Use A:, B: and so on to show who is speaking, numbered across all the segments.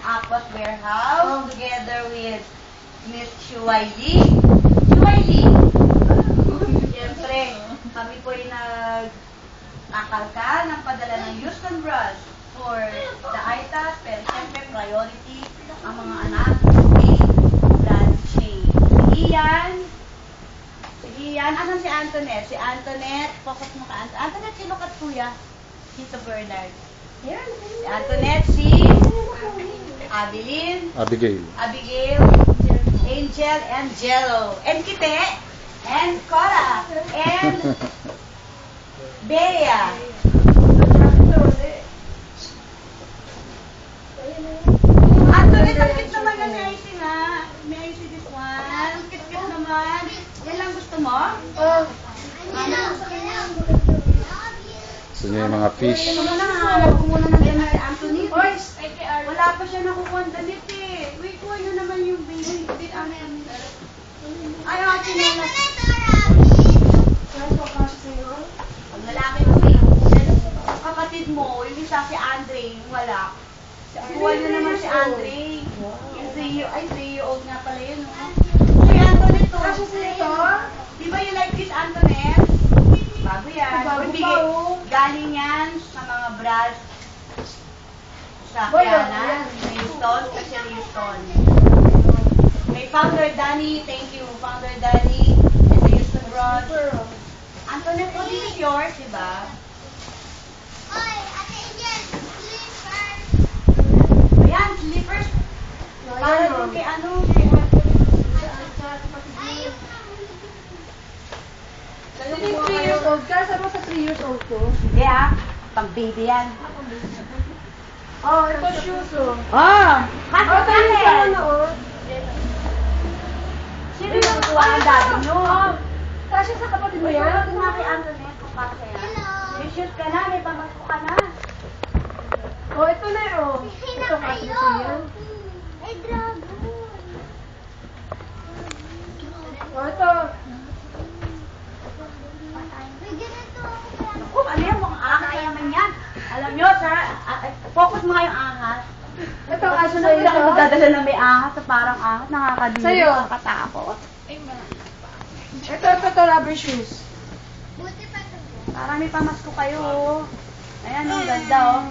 A: Aquas Warehouse together with Miss Shuaili. Shuaili! Siyempre, kami po ay nagkakalka ng padala ng Houston Brush for the ITAS, pero siyempre priority ang mga anak ni Brad Shane. Si Ian, asan si Antoinette? Si Antoinette, focus mo ka Antoinette. Antoinette, sino ka kuya? Tito Bernard. Si Antoinette, si
B: Abigail,
A: Angel, and Jello, and Kite, and Cora, and Bea. Antoinette, ang cute naman na may IC nga. May IC this one. Ang cute naman. Yan lang gusto mo?
B: gusto niya yung mga fish.
A: Hanap ko muna ng damit si Anthony. Wala pa siya nakukuha ng damit eh. Wait, kuha nyo naman yung baby. Ay, ang chinelas. Pag lalaki mo eh. Kapatid mo, yung isa si Andre, wala. Kuha nyo naman si Andre. Yung 3-year-old nga pala yun. Si Antoinette to. Di ba you like this, Antoinette? Bago yan. Galing yan sa mga bras sa Kiana, Houston, special Houston. May Founder Danny, thank you, Founder Danny, and the Houston Bros. Antoinette, oh, this is yours, di ba? Ayan, slippers. Para doon kay ano,
C: Kasi 3 years old ka, sabi mo sa 3 years old ko?
A: Hindi ah, pang baby yan.
C: Oh, ito shoes oh.
A: Kaso bakit? Sino yung kuha ng dati nyo?
C: Kasi sa kapatid mo yan?
A: Ito nga kay Antoinette, kung kasi yan. May shoot ka na, may pamasko ka na.
C: Oh, ito na oh. Ito kasi ito yan. Oh, ito.
A: Naku, ano yan? Mukhang ahas naman yan. Alam nyo, sir, focus mo nga yung ahas.
C: Ito kasi
A: Ano
C: na
A: lang
C: ito.
A: magdadala na may ahas sa parang ahas, nakakadili,
C: Sa'yo.
A: nakakatakot.
C: Ito rubber shoes.
A: Para may pamasko kayo. Ayan, ang ganda oh.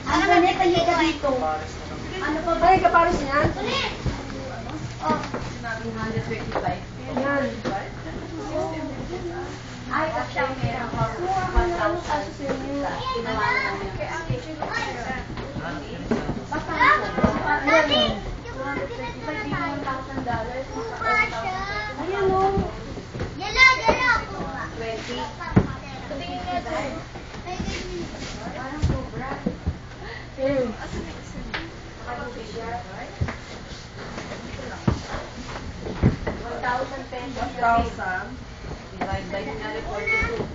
A: Ano na nito, hindi ka dito. Ano pa ba?
C: Ay, kapares niyan?
A: Oh, 155.
C: Yan.
A: Ay, kasi ang meron ko. 1,000. Ginawa na namin. Basta ayan o. 20. Parang sobra.
C: Eh.
A: 1,000 pesos. 1,000. Divide by 42.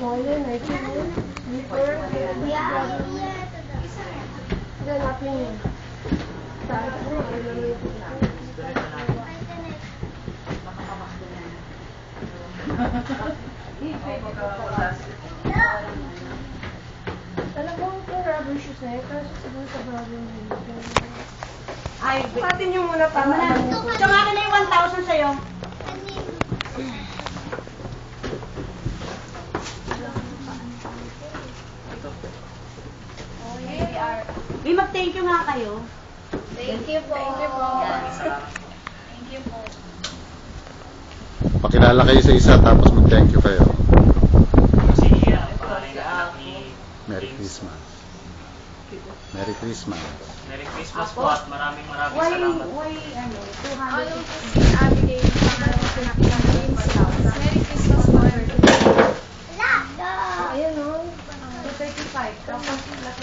C: Oh, yan. Nike mo. Slipper. Yan, natin yun. Sabi ko, ano yun? Talagang ito rubber shoes eh. Kasi siguro sa bagay mo.
A: Ay,
C: Patin nyo muna para ano.
A: so nga na yung 1,000 sa'yo. May mag-thank you nga kayo.
C: Thank you po. Thank you po.
A: Thank you po.
B: Pakilala kayo sa isa tapos mag-thank you kayo. Merry Christmas. Merry Christmas.
D: Merry Christmas po at maraming salamat.
A: Why, ano, 200?
C: Abigail, Merry Christmas po. Ayan o.
A: 235. Tapos,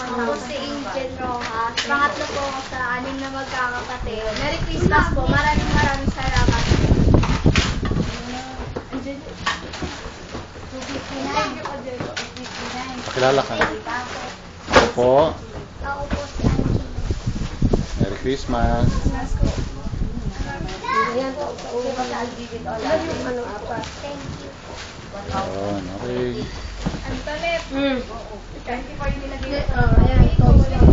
E: Ako si Angel Rojas. Pangatlo po ako sa 6 na magkakapatid. Merry Christmas po. Maraming salamat.
B: Pakilala ka. Ako po.
E: Ako po si Angel.
B: Merry Christmas.
C: Ayan po. Ayan yung ano, apat.
E: Thank you.
B: Yun, okay.
E: Ang talit.
A: 24 yung nilagay ko.
C: Ayan, toast lang.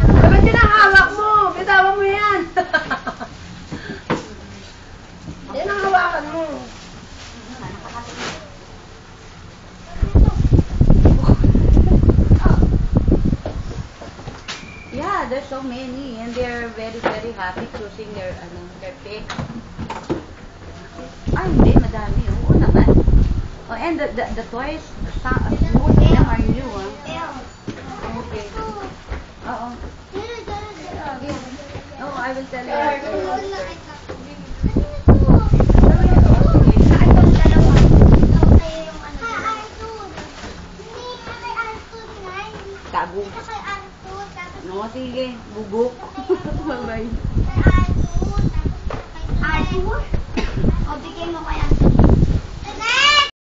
C: Ay, ba't tinahawak mo? Bitawan mo yan. Yan ang hawakan mo.
A: Yeah, there's so many and they're very, very happy choosing their pick. Ay, hindi, madami. Oo naman. Oh, and the toys, most of them are new, ah. Okay. Oo. Oh, I will tell you. Tago. No, sige. Bubuk. Bye-bye.
E: Arthur? O, bigay mo kaya